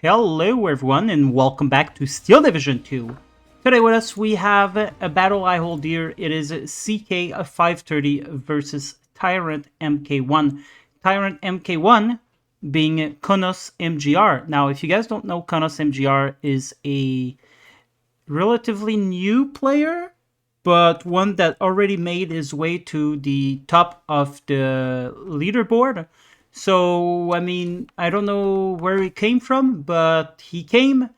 Hello everyone and welcome back to Steel Division 2. Today with us we have a battle I hold dear. It is CK530 versus Tyrant MK1. Tyrant MK1 being Konos MGR. Now if you guys don't know, Konos MGR is a relatively new player, but one that already made his way to the top of the leaderboard. So, I mean, I don't know where he came from, but he came.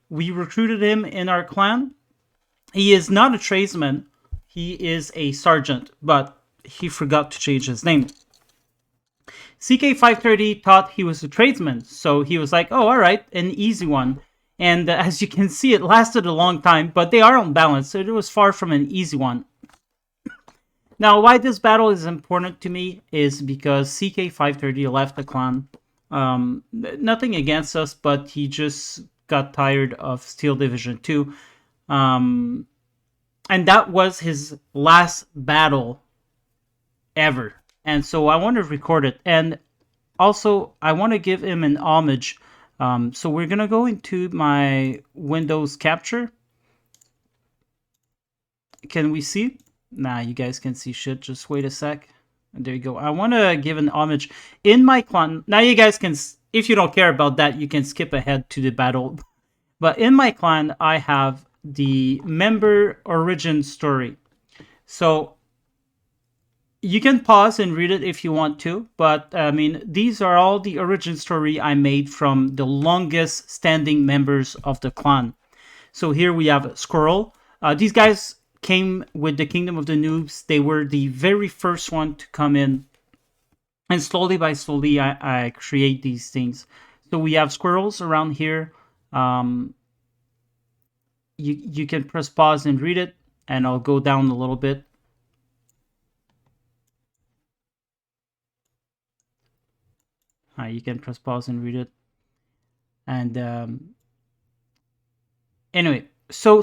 We recruited him in our clan. He is not a tradesman. He is a sergeant, but he forgot to change his name. CK530 thought he was a tradesman, so he was like, oh, alright, an easy one. And as you can see, it lasted a long time, but they are unbalanced, so it was far from an easy one. Now, why this battle is important to me is because CK530 left the clan. Nothing against us, but he just got tired of Steel Division 2. And that was his last battle ever. And so I want to record it. And also, I want to give him an homage. So we're going to go into my Windows capture. Can we see? Nah, you guys can see shit. Just wait a sec. And there you go. I want to give an homage in my clan. Now you guys can, if you don't care about that, you can skip ahead to the battle. But in my clan, I have the member origin story. So you can pause and read it if you want to. But I mean, these are all the origin story I made from the longest standing members of the clan. So here we have Squirrel. These guys came with the Kingdom of the Noobs. They were the very first one to come in. And slowly by slowly, I create these things. So we have squirrels around here. You can press pause and read it. And I'll go down a little bit. You can press pause and read it. And anyway. So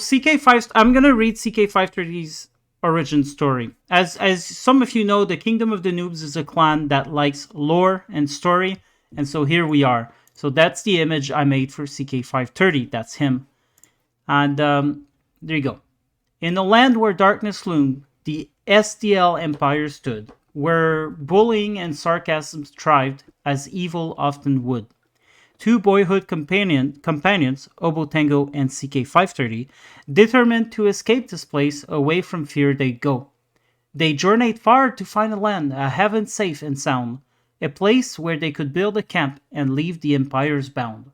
I'm gonna read CK530's origin story. As some of you know, the Kingdom of the Noobs is a clan that likes lore and story, and so here we are. So that's the image I made for CK530. That's him. And there you go. In a land where darkness loomed, the SDL Empire stood, where bullying and sarcasm thrived, as evil often would. Two boyhood companions, Obotengo and CK530, determined to escape this place, away from fear they'd go. They journeyed far to find a land, a heaven safe and sound, a place where they could build a camp and leave the Empire's bound.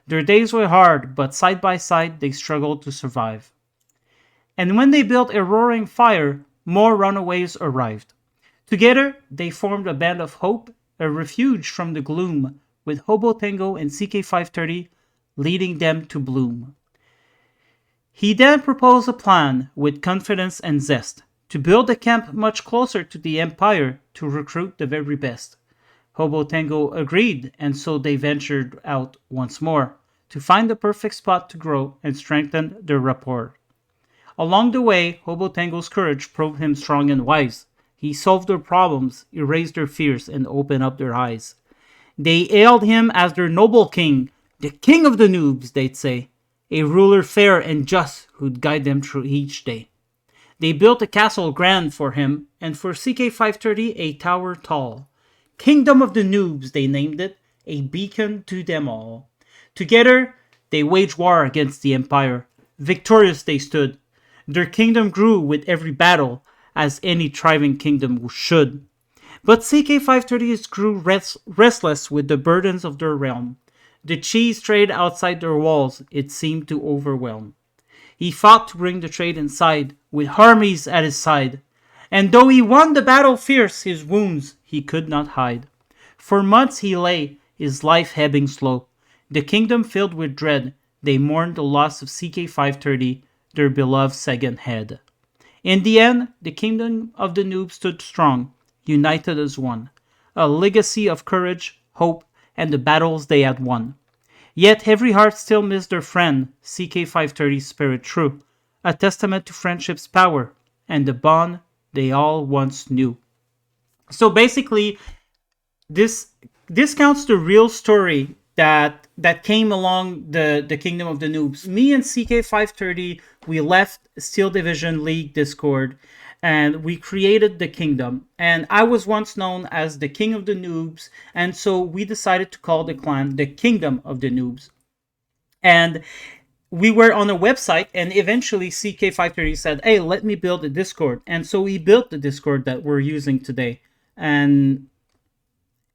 Their days were hard, but side by side they struggled to survive. And when they built a roaring fire, more runaways arrived. Together, they formed a band of hope, a refuge from the gloom, with Obotengo and CK530 leading them to bloom. He then proposed a plan with confidence and zest to build a camp much closer to the Empire to recruit the very best. Obotengo agreed, and so they ventured out once more to find the perfect spot to grow and strengthen their rapport. Along the way, Obotengo's courage proved him strong and wise. He solved their problems, erased their fears, and opened up their eyes. They hailed him as their noble king, the king of the noobs, they'd say, a ruler fair and just who'd guide them through each day. They built a castle grand for him, and for CK530 a tower tall. Kingdom of the Noobs, they named it, a beacon to them all. Together, they waged war against the Empire. Victorious they stood. Their kingdom grew with every battle, as any thriving kingdom should. But CK530's grew restless with the burdens of their realm. The cheese trade outside their walls it seemed to overwhelm. He fought to bring the trade inside, with armies at his side. And though he won the battle fierce, his wounds he could not hide. For months he lay, his life ebbing slow. The kingdom filled with dread, they mourned the loss of CK530, their beloved second head. In the end, the Kingdom of the Noobs stood strong, united as one, a legacy of courage, hope, and the battles they had won. Yet every heart still missed their friend, CK530's spirit true, a testament to friendship's power and the bond they all once knew. So basically, this counts the real story that came along the Kingdom of the Noobs. Me and CK530, we left Steel Division League Discord, and we created the kingdom. And I was once known as the King of the Noobs, and so we decided to call the clan the Kingdom of the Noobs. And we were on a website, and eventually CK530 said, "Hey, let me build a Discord." And so we built the Discord that we're using today. And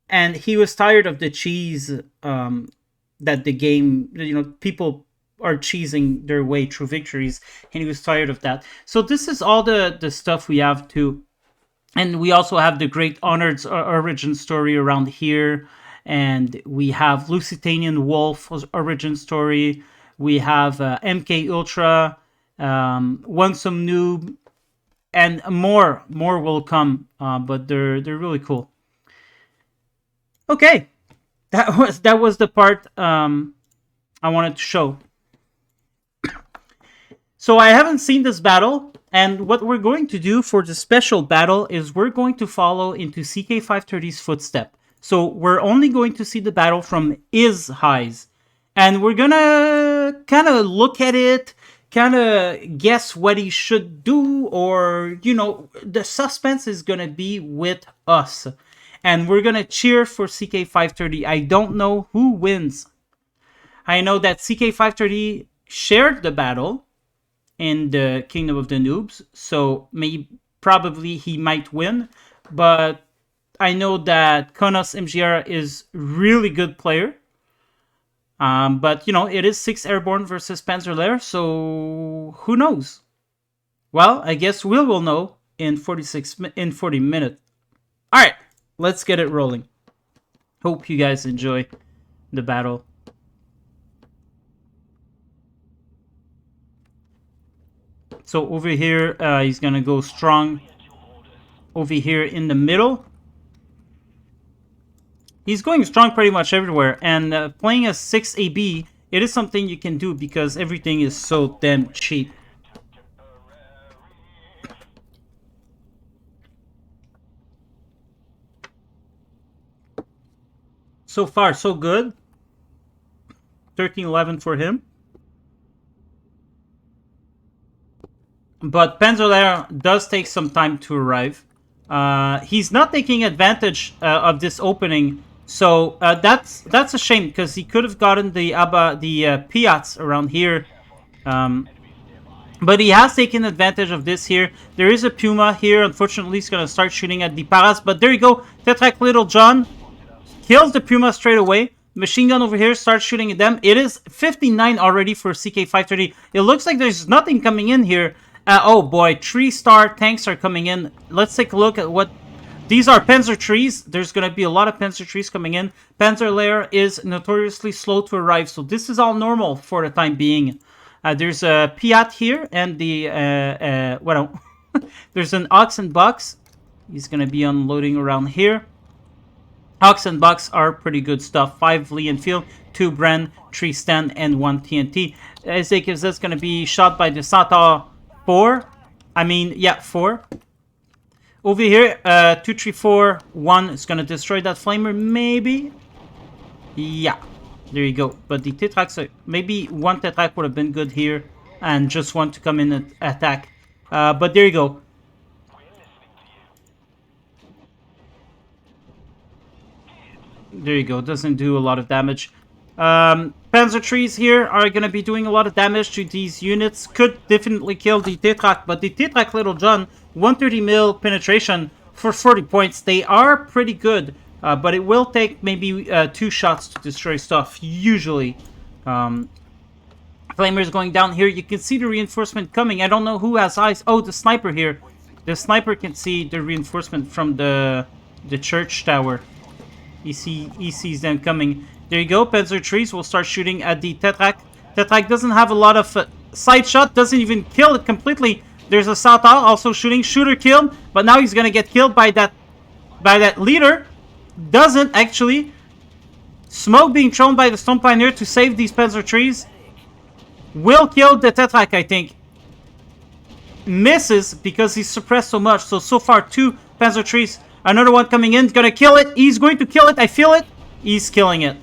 he was tired of the cheese that the game, people are cheesing their way through victories, and he was tired of that. So this is all the stuff we have too. And we also have the Great Honored origin story around here. And we have Lusitanian Wolf origin story. We have MK Ultra, One-Some Noob, and more will come, but they're really cool. Okay, that was the part I wanted to show. So I haven't seen this battle, and what we're going to do for the special battle is we're going to follow into CK530's footstep. So we're only going to see the battle from his highs, and we're gonna kind of look at it, kind of guess what he should do, or the suspense is gonna be with us. And we're going to cheer for CK530. I don't know who wins. I know that CK530 shared the battle in the Kingdom of the Noobs, so probably he might win. But I know that Konos MGR is really good player. But, it is 6 Airborne versus Panzerlehr, so who knows? Well, I guess we will know in 40 minutes. All right. Let's get it rolling. Hope you guys enjoy the battle. So over here, he's going to go strong. Over here in the middle. He's going strong pretty much everywhere. And playing a 6 AB, it is something you can do because everything is so damn cheap. So far, so good. 13-11 for him. But Panzerlehr does take some time to arrive. He's not taking advantage of this opening, so that's a shame because he could have gotten the Piats around here. But he has taken advantage of this here. There is a Puma here. Unfortunately, he's going to start shooting at the Paras. But there you go. Tetrak Little John kills the Puma straight away. Machine gun over here starts shooting at them. It is 59 already for CK530. It looks like there's nothing coming in here. Oh boy, 3-star tanks are coming in. Let's take a look at what... These are Panzer trees. There's going to be a lot of Panzer trees coming in. Panzerlehr is notoriously slow to arrive, so this is all normal for the time being. There's a Piat here, and there's an Ox and Bucks. He's going to be unloading around here. Ox and Bucks are pretty good stuff. 5 Lee and Field, 2 Bren, 3 Sten, and 1 TNT. Ezek is going to be shot by the Sata 4. 4. Over here, 2, 3, 4, 1 is going to destroy that Flamer, maybe? Yeah, there you go. But the Tetrax, maybe 1 Tetrak would have been good here, and just 1 to come in and attack. But there you go. There you go. Doesn't do a lot of damage. Panzer trees here are going to be doing a lot of damage to these units. Could definitely kill the Tetrak, but the Tetrak Little John, 130 mil penetration for 40 points. They are pretty good, but it will take maybe 2 shots to destroy stuff, usually. Flamer's going down here. You can see the reinforcement coming. I don't know who has eyes. Oh, the sniper here. The sniper can see the reinforcement from the church tower. He sees them coming. There you go. Panzer trees will start shooting at the Tetrak. Tetrak doesn't have a lot of side shot. Doesn't even kill it completely. There's a Sata also shooting. Shooter killed. But now he's going to get killed by that leader. Doesn't actually. Smoke being thrown by the Stone Pioneer to save these Panzer trees. Will kill the Tetrak, I think. Misses because he's suppressed so much. So far 2 Panzer trees. Another one coming in. Gonna kill it. He's going to kill it. I feel it. He's killing it.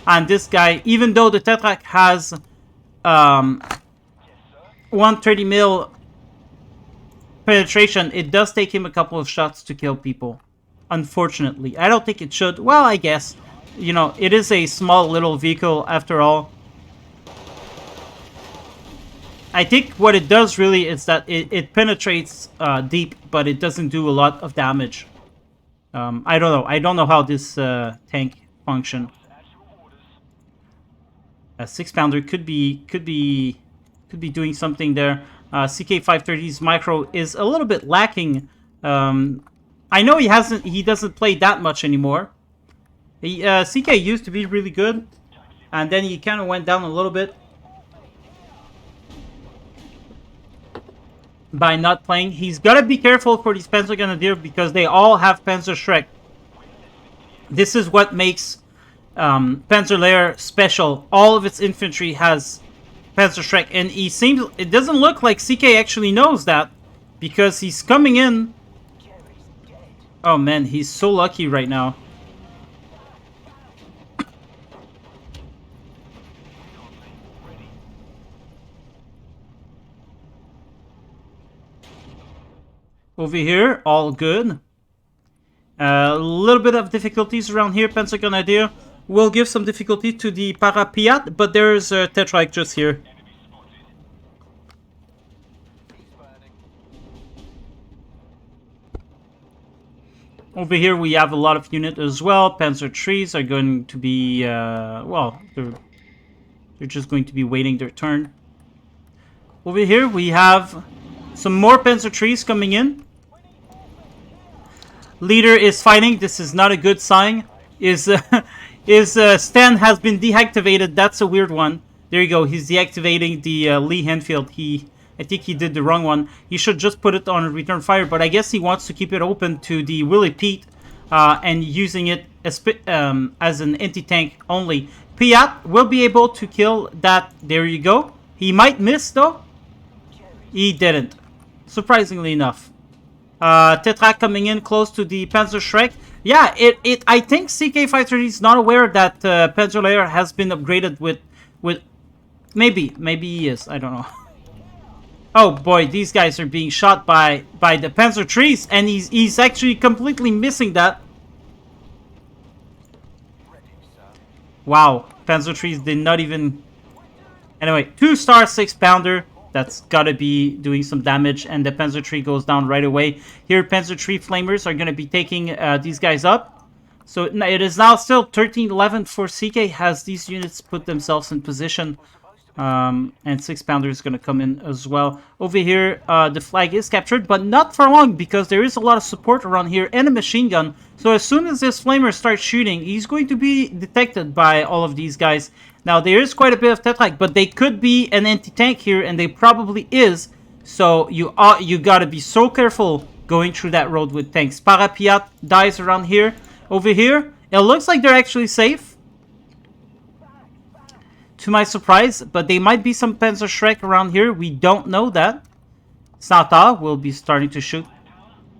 And this guy, even though the Tetrak has 130 mil penetration, it does take him a couple of shots to kill people. Unfortunately. I don't think it should. Well, I guess. You know, it is a small little vehicle after all. I think what it does really is that it penetrates deep, but it doesn't do a lot of damage. I don't know. I don't know how this tank functions. A 6-pounder could be doing something there. CK530's micro is a little bit lacking. I know he doesn't play that much anymore. CK used to be really good, and then he kind of went down a little bit by not playing. He's got to be careful for these Panzer Grenadier because they all have Panzer Shrek. This is what makes Panzer Lair special. All of its infantry has Panzer Shrek, and it doesn't look like CK actually knows that because he's coming in. Oh man, he's so lucky right now. Over here, all good. A little bit of difficulties around here. Panzer Grenadier will give some difficulty to the Parapiat, but there's a Tetrarch just here. Over here we have a lot of units as well. Panzer trees are going to be, well, they're just going to be waiting their turn. Over here we have some more Panzer trees coming in. Leader is fighting. This is not a good sign. His stand has been deactivated. That's a weird one. There you go. He's deactivating the Lee Enfield. I think he did the wrong one. He should just put it on return fire, but I guess he wants to keep it open to the Willie Pete and using it as an anti-tank only. Piat will be able to kill that. There you go. He might miss though. He didn't. Surprisingly enough. Tetrak coming in close to the Panzer Shrek. Yeah, I think CK530 is not aware that Panzer Lair has been upgraded with maybe he is. I don't know. Oh boy, these guys are being shot by the Panzer trees, and he's actually completely missing that. Wow, Panzer trees did not even. Anyway, 2-star 6-pounder. That's gotta be doing some damage, and the Panzer tree goes down right away. Here, Panzer tree flamers are gonna be taking these guys up. So it is now still 13-11 for CK. Has these units put themselves in position, and 6-pounder is gonna come in as well. Over here, the flag is captured, but not for long because there is a lot of support around here and a machine gun. So as soon as this flamer starts shooting, he's going to be detected by all of these guys. Now, there is quite a bit of Tetrak, but they could be an anti-tank here, and they probably is. So you gotta be so careful going through that road with tanks. Parapiat dies around here. Over here, it looks like they're actually safe. To my surprise, but they might be some Panzer Shrek around here. We don't know that. Sata will be starting to shoot.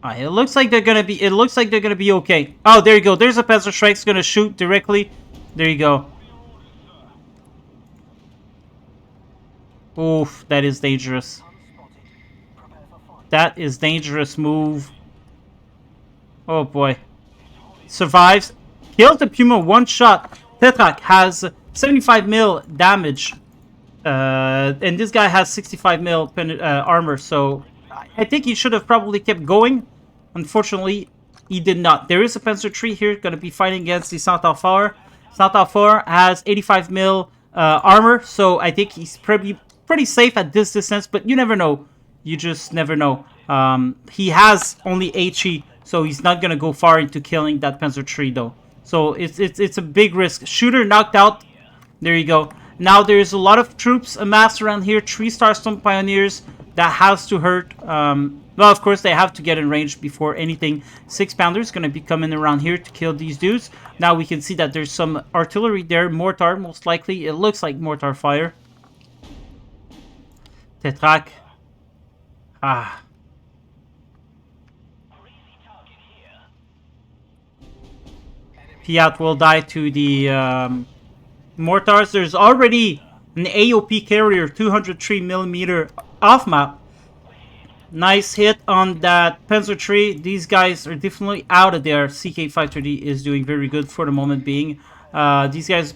It looks like they're gonna be. It looks like they're gonna be okay. Oh, there you go. There's a Panzer Shrek's gonna shoot directly. There you go. Oof, that is dangerous. That is dangerous move. Oh boy. Survives. Kills the Puma one shot. Tetrak has 75 mil damage. And this guy has 65 mil armor. So I think he should have probably kept going. Unfortunately, he did not. There is a Panzer tree here. Going to be fighting against the Saint-Alphore. Saint-Alphore has 85 mil armor. So I think he's pretty safe at this distance, but you never know. You just never know. He has only HE, so he's not gonna go far into killing that Panzer tree though. So it's a big risk. Shooter knocked out. There you go. Now there's a lot of troops amassed around here. 3-star Stone Pioneers. That has to hurt. Well, of course, they have to get in range before anything. 6-pounders gonna be coming around here to kill these dudes. Now we can see that there's some artillery there. Mortar, most likely. It looks like mortar fire. Tetrak. Piat will die to the Mortars, there's already an AOP carrier, 203mm off map. Nice hit on that Panzer tree. These guys are definitely out of there. CK530 is doing very good for the moment being. These guys...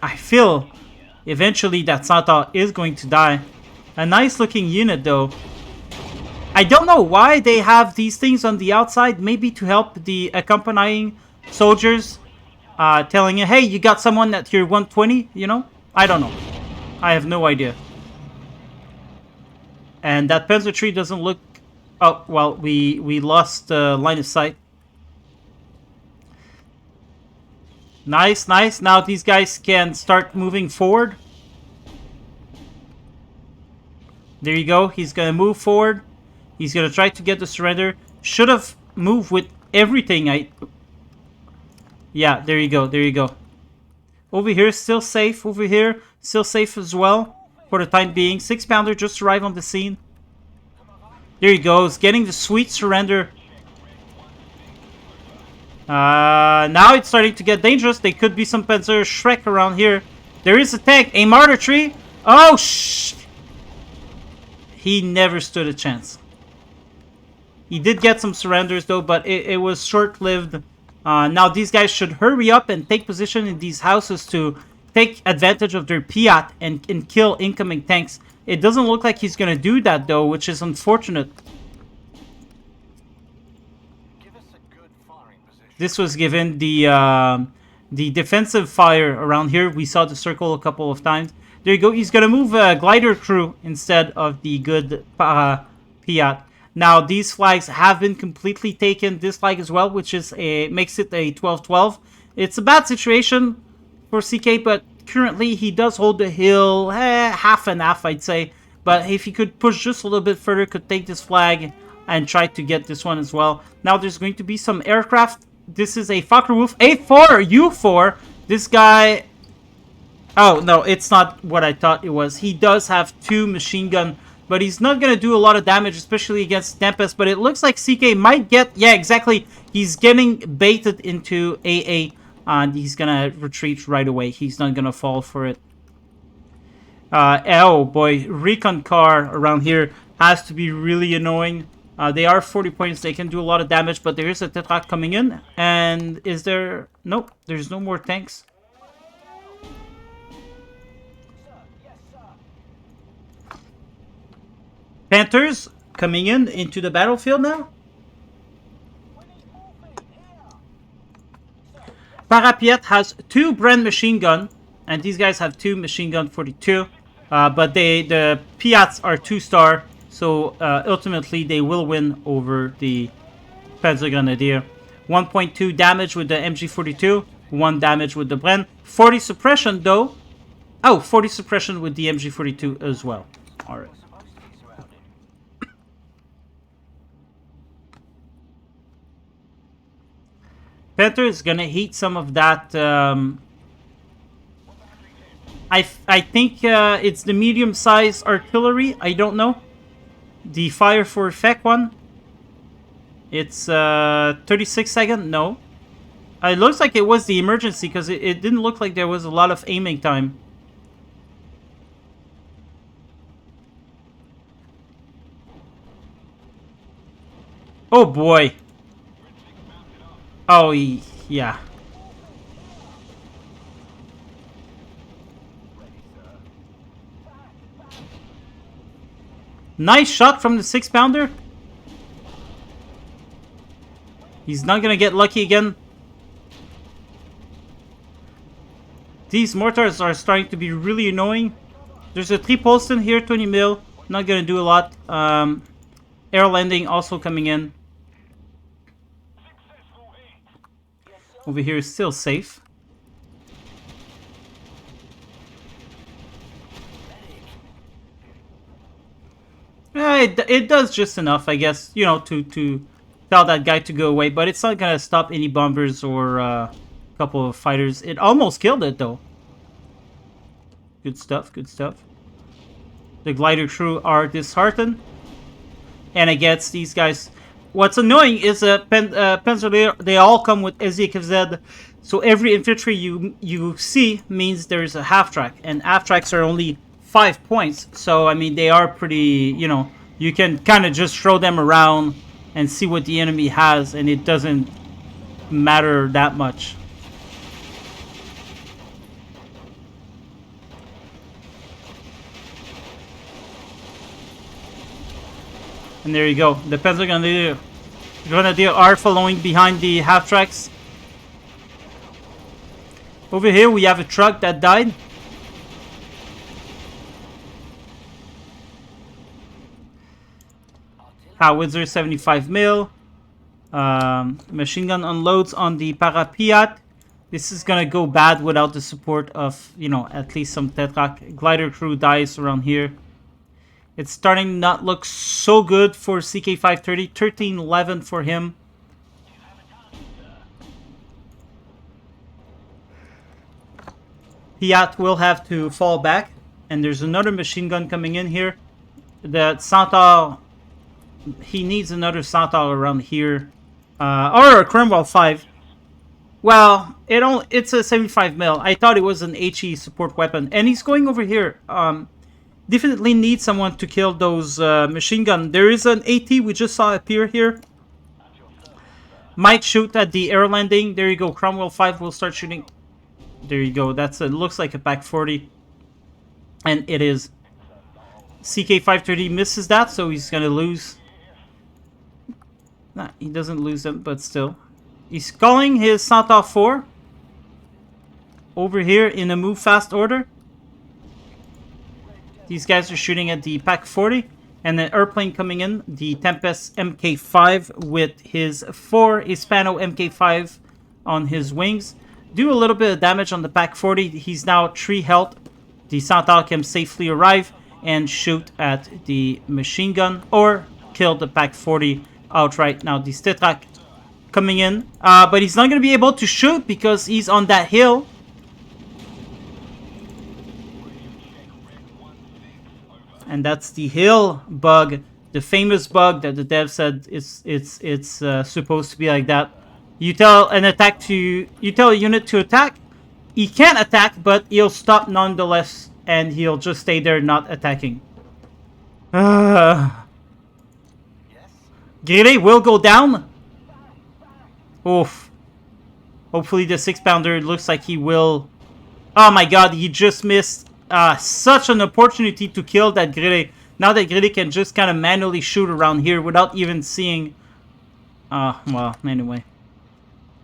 I feel eventually that Santa is going to die. A nice looking unit though. I don't know why they have these things on the outside. Maybe to help the accompanying soldiers. Telling you, hey, you got someone at your 120, you know? I don't know. I have no idea. And that Panzer tree doesn't look... Oh, well, we lost line of sight. Nice, nice. Now these guys can start moving forward. There you go. He's going to move forward. He's going to try to get the surrender. Should have moved with everything. Yeah, there you go. There you go. Over here, still safe. Over here, still safe as well. For the time being. 6-pounder just arrived on the scene. There he goes. Getting the sweet surrender. Now it's starting to get dangerous. There could be some Panzer Shrek around here. There is a tank. A martyr tree. Oh, shh. He never stood a chance. He did get some surrenders though, but it was short-lived. Now these guys should hurry up and take position in these houses to take advantage of their Piat and kill incoming tanks. It doesn't look like he's going to do that though, which is unfortunate. This was given the defensive fire around here. We saw the circle a couple of times. There you go. He's going to move a glider crew instead of the good Piat. Now, these flags have been completely taken. This flag as well, which is makes it a 12-12. It's a bad situation for CK, but currently he does hold the hill half and half, I'd say. But if he could push just a little bit further, could take this flag and try to get this one as well. Now, there's going to be some aircraft. This is a Fokker-Wulf A4 U4. This guy... Oh, no, it's not what I thought it was. He does have 2 machine gun, but he's not going to do a lot of damage, especially against Tempest. But it looks like CK might get... Yeah, exactly. He's getting baited into AA, and he's going to retreat right away. He's not going to fall for it. Oh, boy. Recon car around here has to be really annoying. They are 40 points. They can do a lot of damage, but there is a Tetrak coming in. And is there... Nope, there's no more tanks. Panthers coming into the battlefield now. Parapiet has 2 Bren machine gun, and these guys have 2 machine gun 42. But the Piats are 2-star, so ultimately they will win over the Panzer Grenadier. 1.2 damage with the MG42, 1 damage with the Bren. 40 suppression though. Oh, 40 suppression with the MG42 as well. Alright. Panther is gonna heat some of that. I think it's the medium-sized artillery. I don't know. The fire for effect one. It's 36 seconds. No, it looks like it was the emergency because it didn't look like there was a lot of aiming time. Oh boy. Oh, yeah. Nice shot from the 6-pounder. He's not gonna get lucky again. These mortars are starting to be really annoying. There's a 3 Polston here, 20 mil. Not gonna do a lot. Air landing also coming in. Over here is still safe. It does just enough, I guess, you know, to tell that guy to go away. But it's not going to stop any bombers or a couple of fighters. It almost killed it, though. Good stuff, good stuff. The glider crew are disheartened. And against these guys... what's annoying is Panzer, they all come with CK530's. So every infantry you see means there's a half track, and half tracks are only 5 points. So I mean, they are pretty. You know, you can kind of just throw them around and see what the enemy has, and it doesn't matter that much. And there you go. The Panzer Grenadier are following behind the half tracks. Over here we have a truck that died. Howitzer 75 mil. Machine gun unloads on the Parapiat. This is gonna go bad without the support of, you know, at least some Tetrak. Glider crew dies around here. It's starting to not look so good for CK530. 13-11 for him. Piat will have to fall back. And there's another machine gun coming in here. The Centaur, he needs another Centaur around here. Or a Cromwell 5. Well, it's a 75 mil. I thought it was an HE support weapon. And he's going over here. Definitely need someone to kill those machine gun. There is an AT we just saw appear here. Might shoot at the air landing. There you go. Cromwell 5 will start shooting. There you go. That's it. Looks like a pack 40. And it is. CK530 misses that, so he's going to lose. Nah, he doesn't lose them, but still. He's calling his Centaur 4 over here in a move fast order. These guys are shooting at the pack 40. And the airplane coming in, the Tempest MK5 with his 4 Hispano MK5 on his wings. Do a little bit of damage on the pack 40. He's now 3 health. The Centaur can safely arrive and shoot at the machine gun or kill the pack 40 outright. Now the Tetrak coming in, but he's not going to be able to shoot because he's on that hill. And that's the hill bug, the famous bug that the dev said it's supposed to be like that. You tell a unit to attack, he can't attack, but he'll stop nonetheless, and he'll just stay there not attacking. Grillet will go down. Oof. Hopefully the 6-pounder looks like he will. Oh my god, he just missed such an opportunity to kill that Grillet. Now that Grillet can just kind of manually shoot around here without even seeing. Well, anyway.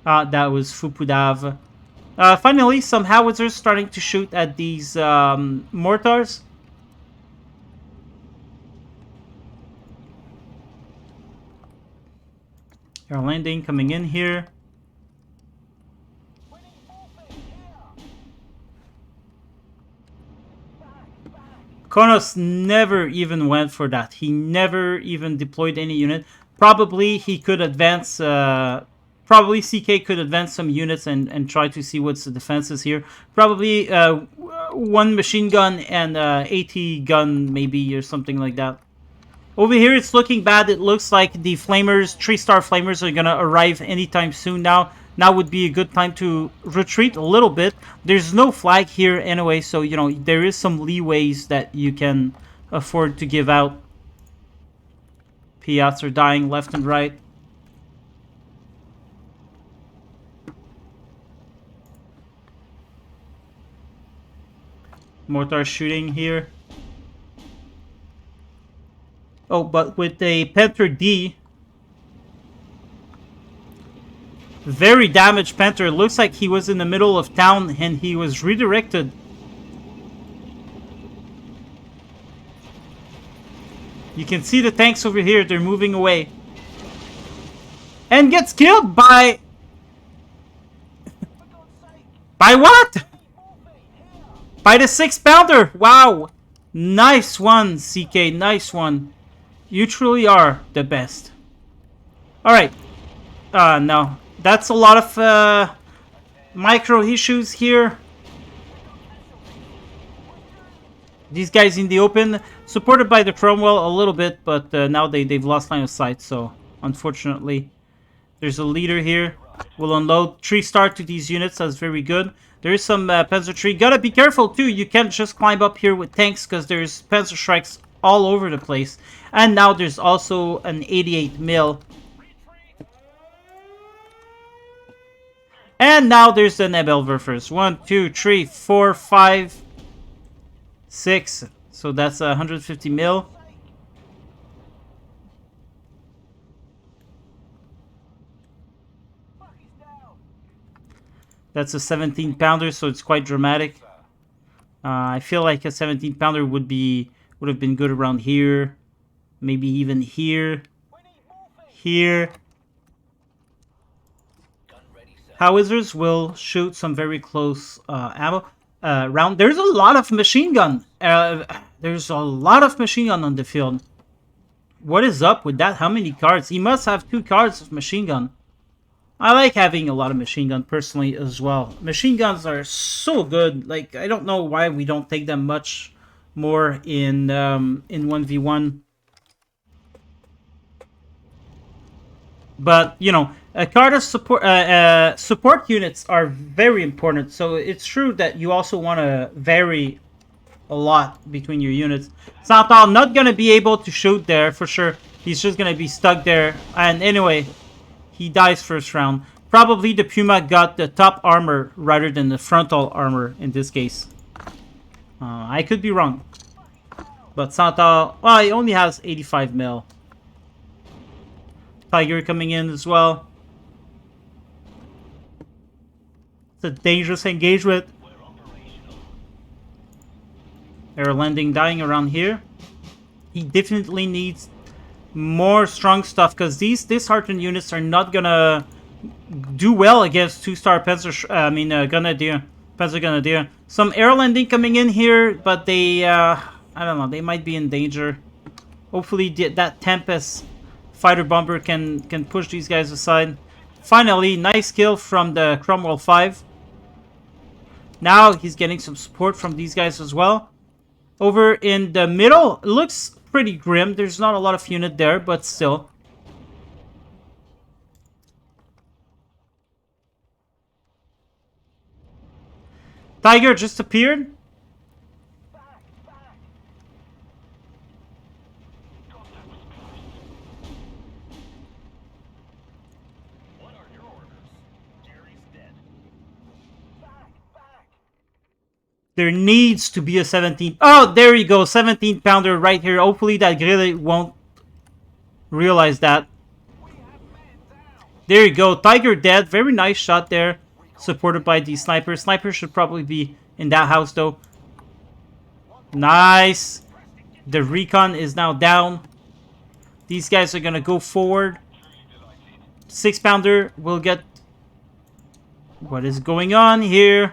That was Fupudav. Finally, some howitzers starting to shoot at these mortars. Air landing coming in here. Konos never even went for that. He never even deployed any unit. Probably he could advance. Probably CK could advance some units and try to see what's the defenses here. Probably one machine gun and AT gun maybe or something like that. Over here it's looking bad. It looks like the flamers, 3-star flamers are gonna arrive anytime soon now. Now would be a good time to retreat a little bit. There's no flag here anyway, so you know there is some leeways that you can afford to give out. Piats are dying left and right. Mortar shooting here. Oh, but with a Panther D. Very damaged Panther. Looks like he was in the middle of town and he was redirected. You can see the tanks over here. They're moving away. And gets killed by... By what? By the 6-pounder. Wow. Nice one, CK. Nice one. You truly are the best. Alright. No. That's a lot of micro issues here. These guys in the open. Supported by the Cromwell a little bit, but now they've lost line of sight, so unfortunately. There's a leader here. We'll unload 3-star to these units. That's very good. There is some panzertree. Gotta be careful too. You can't just climb up here with tanks because there's panzer strikes all over the place. And now there's also an 88 mil. And now there's the Nebelwerfers. 1, 2, 3, 4, 5, 6. So that's 150 mil. That's a 17-pounder, so it's quite dramatic. I feel like a 17-pounder would have been good around here, maybe even here, here. Howitzers will shoot some very close ammo round. There's a lot of machine gun. There's a lot of machine gun on the field. What is up with that? How many cards? He must have 2 cards of machine gun. I like having a lot of machine gun personally as well. Machine guns are so good. Like, I don't know why we don't take them much more in 1v1. But, you know, a card of support units are very important. So it's true that you also want to vary a lot between your units. Santal not going to be able to shoot there for sure. He's just going to be stuck there. And anyway, he dies first round. Probably the Puma got the top armor rather than the frontal armor in this case. I could be wrong. But Santal, well, he only has 85 mil. Tiger coming in as well. It's a dangerous engagement. Air landing dying around here. He definitely needs more strong stuff because these disheartened units are not gonna do well against 2-star Grenadier, Panzer Grenadier. Some air landing coming in here, but they I don't know, they might be in danger. Hopefully that Tempest fighter bomber can push these guys aside. Finally, nice kill from the Cromwell 5. Now he's getting some support from these guys as well. Over in the middle, it looks pretty grim. There's not a lot of unit there, but still. Tiger just appeared. There needs to be a 17. Oh, there you go. 17-pounder right here. Hopefully that Grille won't realize that. There you go. Tiger dead. Very nice shot there. Supported by the sniper. Sniper should probably be in that house though. Nice. The recon is now down. These guys are going to go forward. 6-pounder will get... What is going on here?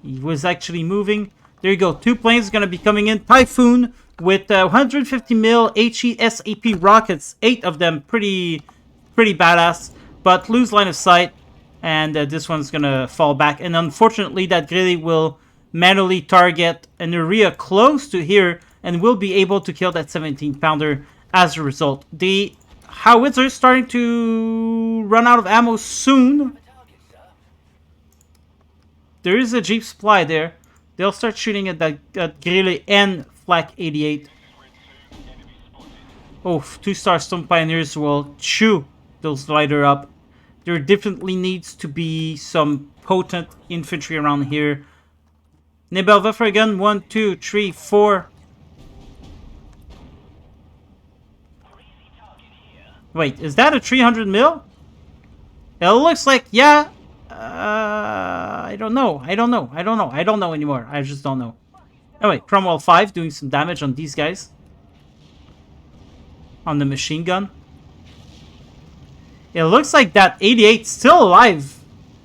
He was actually moving. There you go. 2 planes going to be coming in. Typhoon with 150 mil HESAP rockets. 8 of them. Pretty badass. But lose line of sight. And this one's going to fall back. And unfortunately, that Grille will manually target an area close to here. And will be able to kill that 17-pounder as a result. The howitzer is starting to run out of ammo soon. There is a Jeep supply there. They'll start shooting at that Grille and Flak 88. Oh, 2-star Stone Pioneers will chew those lighter up. There definitely needs to be some potent infantry around here. Nebelwerfer again. 1, 2, 3, 4. Wait, is that a 300 mil? It looks like, yeah. I don't know. I don't know anymore. I just don't know. Anyway, Cromwell 5 doing some damage on these guys. On the machine gun. It looks like that 88 's still alive.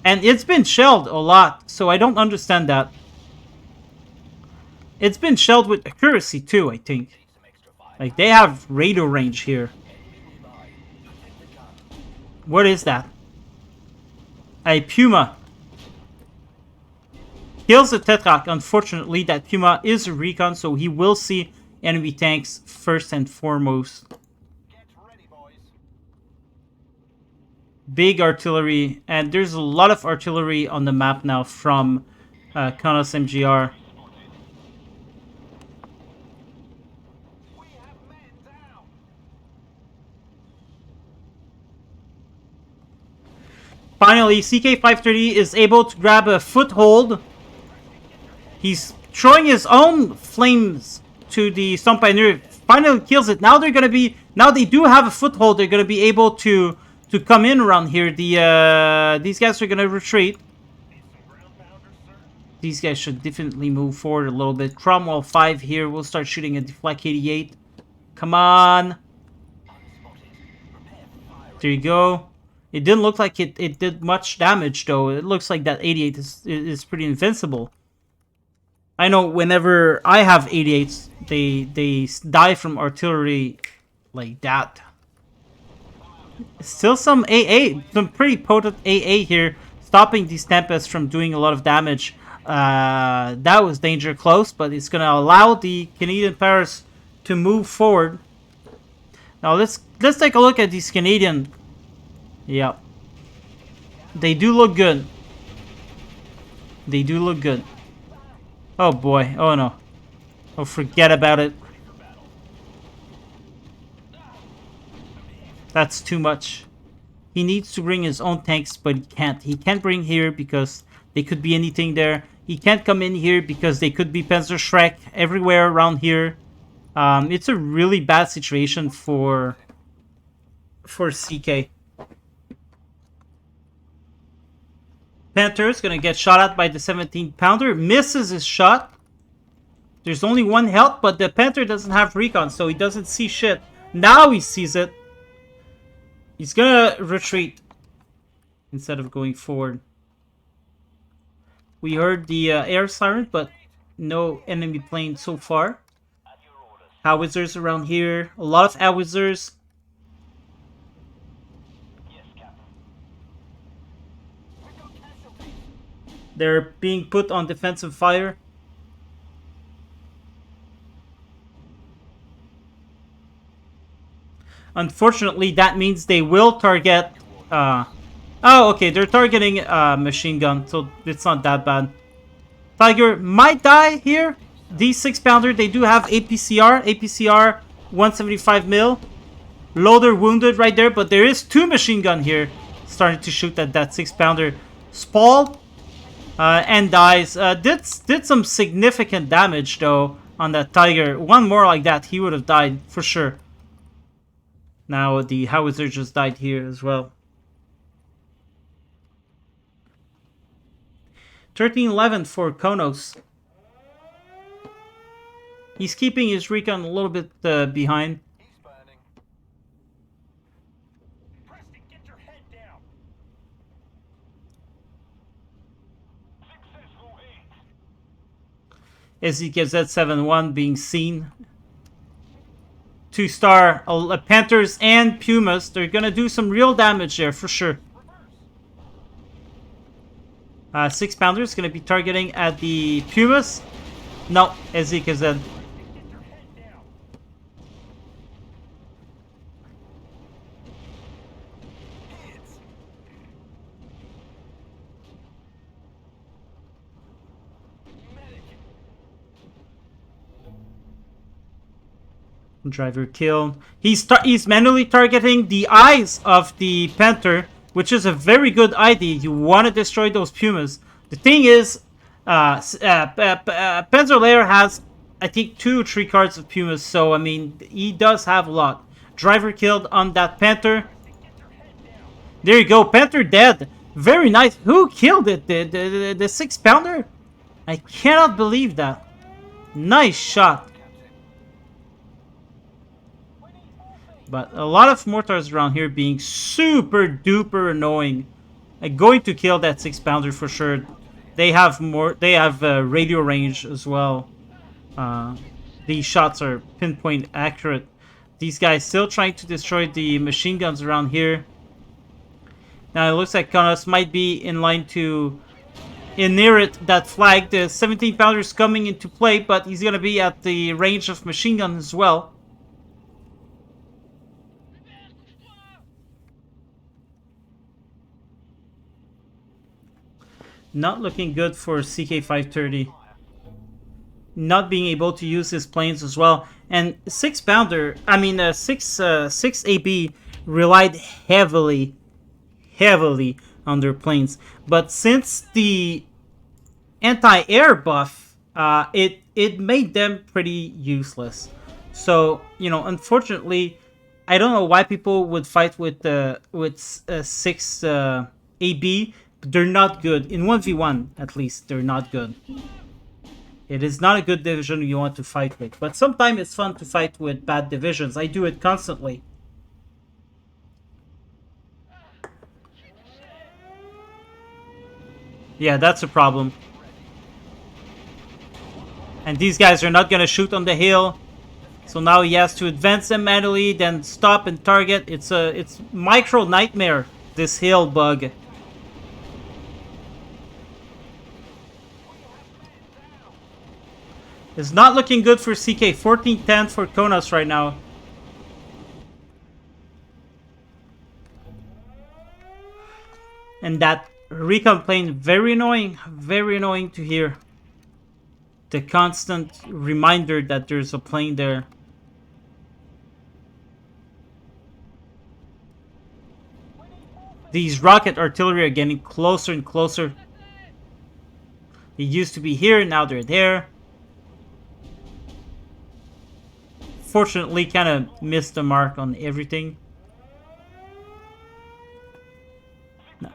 And it's been shelled a lot. So I don't understand that. It's been shelled with accuracy too, I think. Like, they have radar range here. What is that? A Puma. Kills the Tetrarch. Unfortunately, that Puma is a recon, so he will see enemy tanks first and foremost. Big artillery, and there's a lot of artillery on the map now from Konos MGR. Finally, CK530 is able to grab a foothold. He's throwing his own flames to the Stone Pioneer. Finally kills it. Now they're gonna be. Now they do have a foothold. They're gonna be able to come in around here. These guys are gonna retreat. These guys should definitely move forward a little bit. Cromwell 5 here. We'll start shooting at the Flak 88. Come on. There you go. It didn't look like it did much damage, though. It looks like that 88 is pretty invincible. I know whenever I have 88s, they die from artillery like that. Still some AA, some pretty potent AA here, stopping these Tempests from doing a lot of damage. That was danger close, but it's gonna allow the Canadian Paris to move forward. Now let's take a look at these Canadian. Yeah, they do look good. They do look good. Oh boy, oh no. Oh, forget about it. That's too much. He needs to bring his own tanks, but he can't. He can't bring here because they could be anything there. He can't come in here because they could be Panzer Shrek everywhere around here. It's a really bad situation for CK. Panther is gonna get shot at by the 17-pounder. Misses his shot. There's only one health, but the Panther doesn't have recon, so he doesn't see shit. Now he sees it. He's gonna retreat instead of going forward. We heard the air siren, but no enemy plane so far. Howitzers around here. A lot of howitzers. They're being put on defensive fire. Unfortunately, that means they will target... oh, okay, they're targeting machine gun, so it's not that bad. Tiger might die here. These 6-pounder, they do have APCR. APCR 175 mil. Loader wounded right there, but there is 2 machine gun here starting to shoot at that 6-pounder. Spall and dies. Did some significant damage, though, on that Tiger. One more like that, he would have died for sure. Now the howitzer just died here as well. 1311 for Konos. He's keeping his recon a little bit behind. Preston, get your head down. SZKZ 71 being seen. 2-star Panthers and Pumas. They're gonna do some real damage there for sure. 6-pounder is gonna be targeting at the Pumas. No, SZKZ. Driver killed. He's manually targeting the eyes of the Panther, which is a very good idea. You want to destroy those Pumas. The thing is, Panzer Lair has, I think, 2 or 3 cards of Pumas, so I mean, he does have a lot. Driver killed on that Panther. There you go, Panther dead. Very nice. Who killed it? The 6-pounder? I cannot believe that. Nice shot. But a lot of mortars around here being super duper annoying. I'm going to kill that 6-pounder for sure. They have more. They have radio range as well. These shots are pinpoint accurate. These guys still trying to destroy the machine guns around here. Now it looks like Konos might be in line to inherit that flag. The 17-pounder is coming into play, but he's gonna be at the range of machine gun as well. Not looking good for CK530. Not being able to use his planes as well. And 6 pounder, I mean 6 AB relied heavily on their planes. But since the anti-air buff, it made them pretty useless. So unfortunately, I don't know why people would fight with 6 AB. But they're not good in 1v1. At least they're not good. It is not a good division you want to fight with. But sometimes it's fun to fight with bad divisions. I do it constantly. Yeah, that's a problem. And these guys are not going to shoot on the hill. So now he has to advance them manually, then stop and target. It's micro nightmare, this hill bug. It's not looking good for CK. 14-10 for Konos right now. And that recon plane, very annoying to hear. The constant reminder that there's a plane there. These rocket artillery are getting closer and closer. They used to be here, now they're there. Fortunately, kind of missed the mark on everything. No.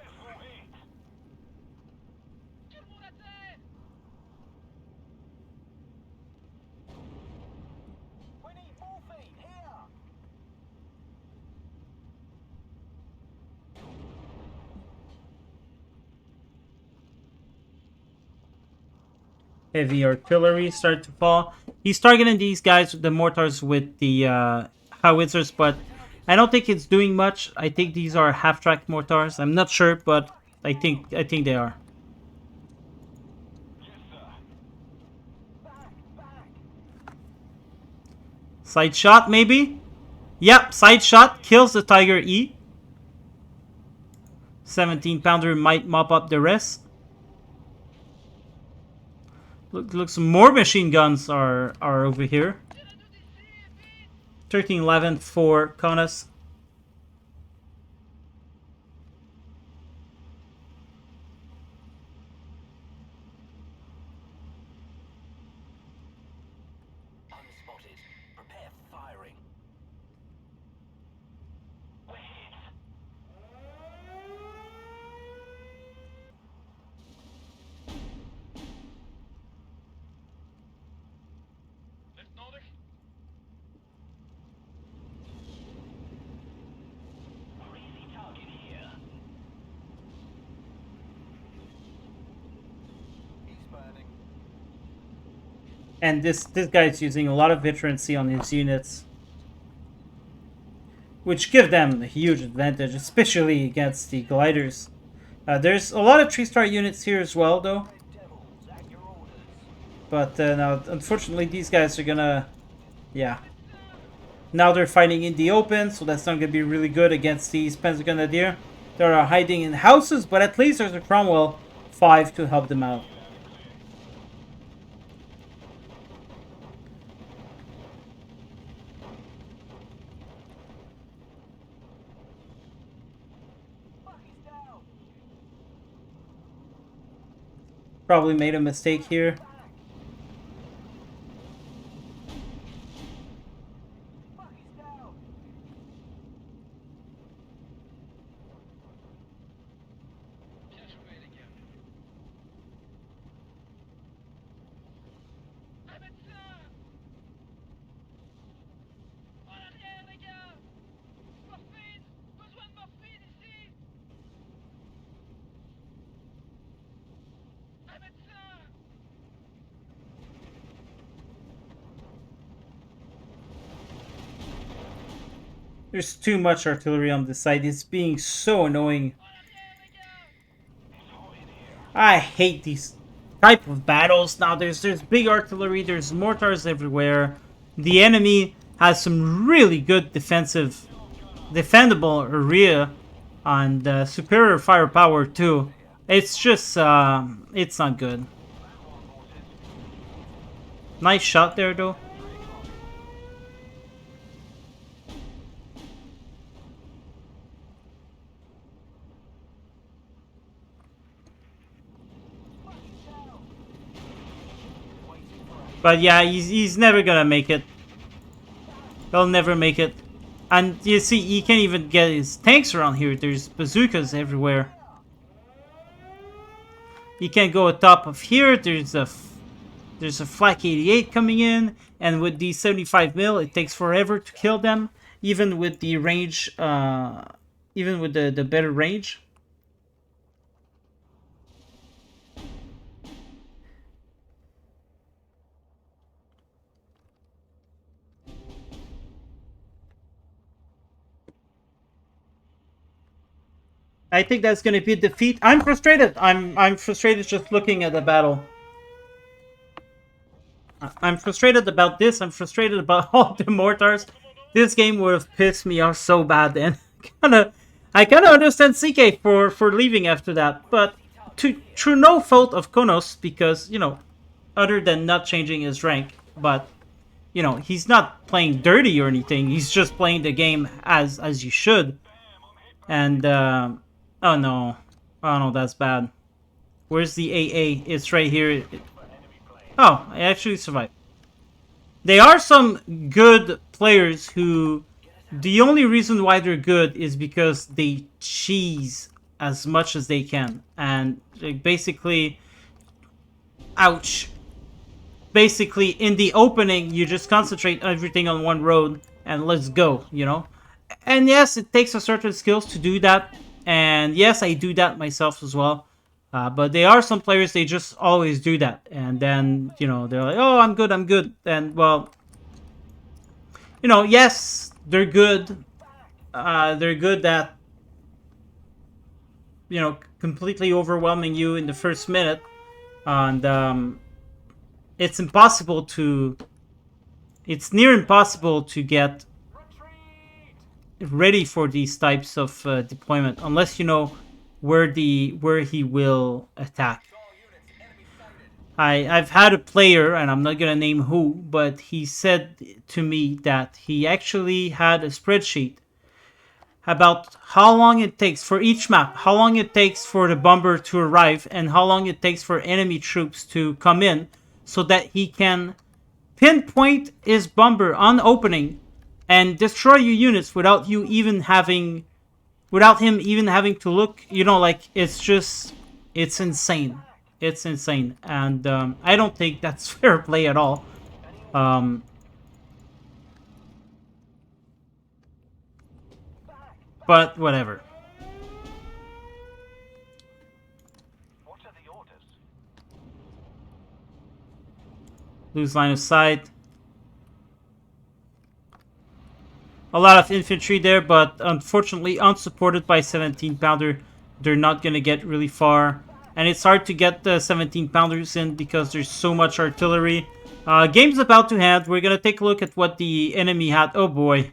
Heavy artillery start to fall. He's targeting these guys with the mortars with the howitzers, but I don't think it's doing much. I think these are half-track mortars. I'm not sure, but I think they are. Side shot, maybe? Yep, side shot kills the Tiger E. 17-pounder might mop up the rest. Looks more machine guns are over here. 13-11 for Konos. Unspotted. Prepare for firing. And this guy's using a lot of veterancy on his units, which give them a huge advantage, especially against the gliders. There's a lot of 3-star units here as well, though. But now, unfortunately, these guys are gonna... Yeah. Now they're fighting in the open, so that's not gonna be really good against these Pentagonadier. They are hiding in houses, but at least there's a Cromwell 5 to help them out. Probably made a mistake here. There's too much artillery on this side. It's being so annoying. I hate these type of battles. Now there's big artillery, there's mortars everywhere. The enemy has some really good defendable area and superior firepower too. It's just, it's not good. Nice shot there, though. But yeah, he's never gonna make it. He'll never make it. And you see, he can't even get his tanks around here. There's bazookas everywhere. He can't go atop of here. There's a flak 88 coming in, and with the 75 mil, it takes forever to kill them. Even with the range, even with the better range. I think that's going to be a defeat. I'm frustrated. I'm frustrated just looking at the battle. I'm frustrated about this. I'm frustrated about all the mortars. This game would have pissed me off so bad, and I kind of understand CK for leaving after that, but through no fault of Konos, because other than not changing his rank, but he's not playing dirty or anything. He's just playing the game as you should, and oh no, that's bad. Where's the AA? It's right here. Oh, I actually survived. There are some good players who, the only reason why they're good is because they cheese as much as they can. And basically, ouch. Basically, in the opening, you just concentrate everything on one road and let's go, And yes, it takes a certain skills to do that. And yes, I do that myself as well. But there are some players, they just always do that. And then, they're like, oh, I'm good. And, well, yes, they're good. They're good at, completely overwhelming you in the first minute. And it's near impossible to get ready for these types of deployment unless you know where he will attack. I've had a player, and I'm not gonna name who, but he said to me that he actually had a spreadsheet about how long it takes for each map, how long it takes for the bomber to arrive, and how long it takes for enemy troops to come in, so that he can pinpoint his bomber on opening and destroy your units without him even having to look. It's insane. It's insane, and I don't think that's fair play at all. But whatever. What are the orders? Lose line of sight. A lot of infantry there, but unfortunately unsupported by 17 pounder. They're not going to get really far. And it's hard to get the 17 pounders in because there's so much artillery. Game's about to end. We're going to take a look at what the enemy had. Oh boy.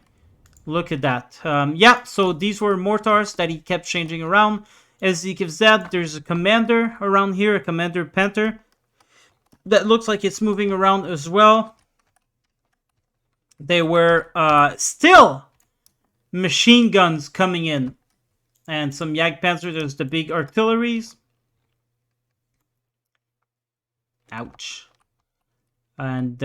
Look at that. Yeah, so these were mortars that he kept changing around. As CK530's, there's a commander around here, a commander Panther. That looks like it's moving around as well. There were still machine guns coming in. And some Jagdpanzer. There's the big artilleries. Ouch. And,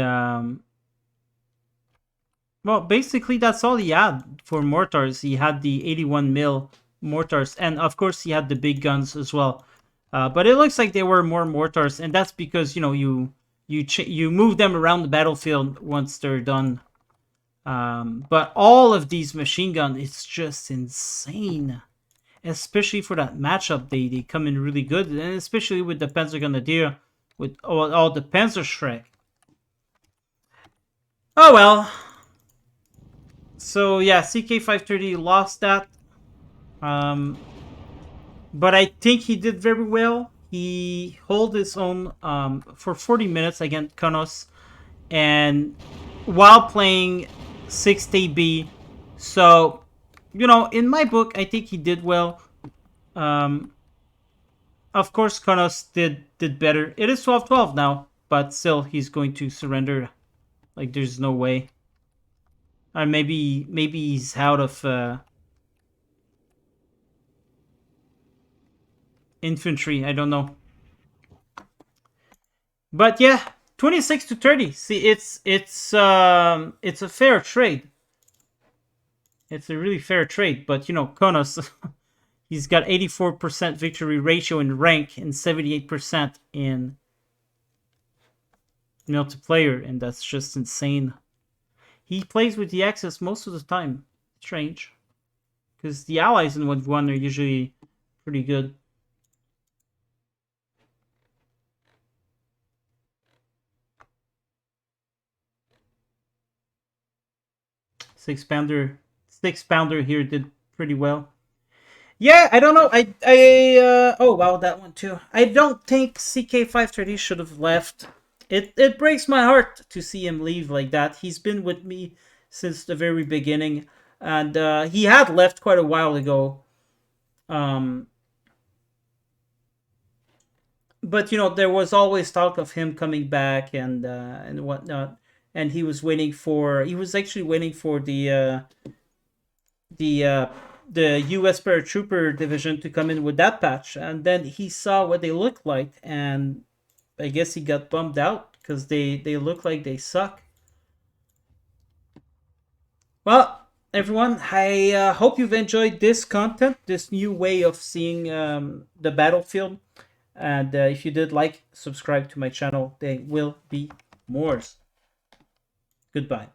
well, basically that's all he had for mortars. He had the 81 mil mortars. And, of course, he had the big guns as well. But it looks like there were more mortars. And that's because, you move them around the battlefield once they're done. But all of these machine guns, it's just insane. Especially for that matchup, they come in really good. And especially with the Panzergrenadier, with all the Panzerschreck. Oh well. So yeah, CK530 lost that. But I think he did very well. He held his own for 40 minutes against Konos. And while playing 6TB. So, in my book, I think he did well. of course, Konos did better. It is 12-12 now, but still, he's going to surrender. Like, there's no way. Or maybe he's out of infantry. I don't know. But yeah, 26-30. See, it's a fair trade. It's a really fair trade. But you know, Konos, he's got 84% victory ratio in rank and 78% in multiplayer, and that's just insane. He plays with the Axis most of the time. Strange, because the allies in 1v1 are usually pretty good. Six pounder here did pretty well. Yeah, I don't know. Oh wow, that one too. I don't think CK530 should have left. It breaks my heart to see him leave like that. He's been with me since the very beginning, and he had left quite a while ago. Um, but you know, there was always talk of him coming back and whatnot. And he was actually waiting for the uh, the U.S. paratrooper division to come in with that patch, and then he saw what they look like, and I guess he got bummed out because they look like they suck. Well, everyone, I hope you've enjoyed this content, this new way of seeing the battlefield. And if you did, like, subscribe to my channel. There will be more. Goodbye.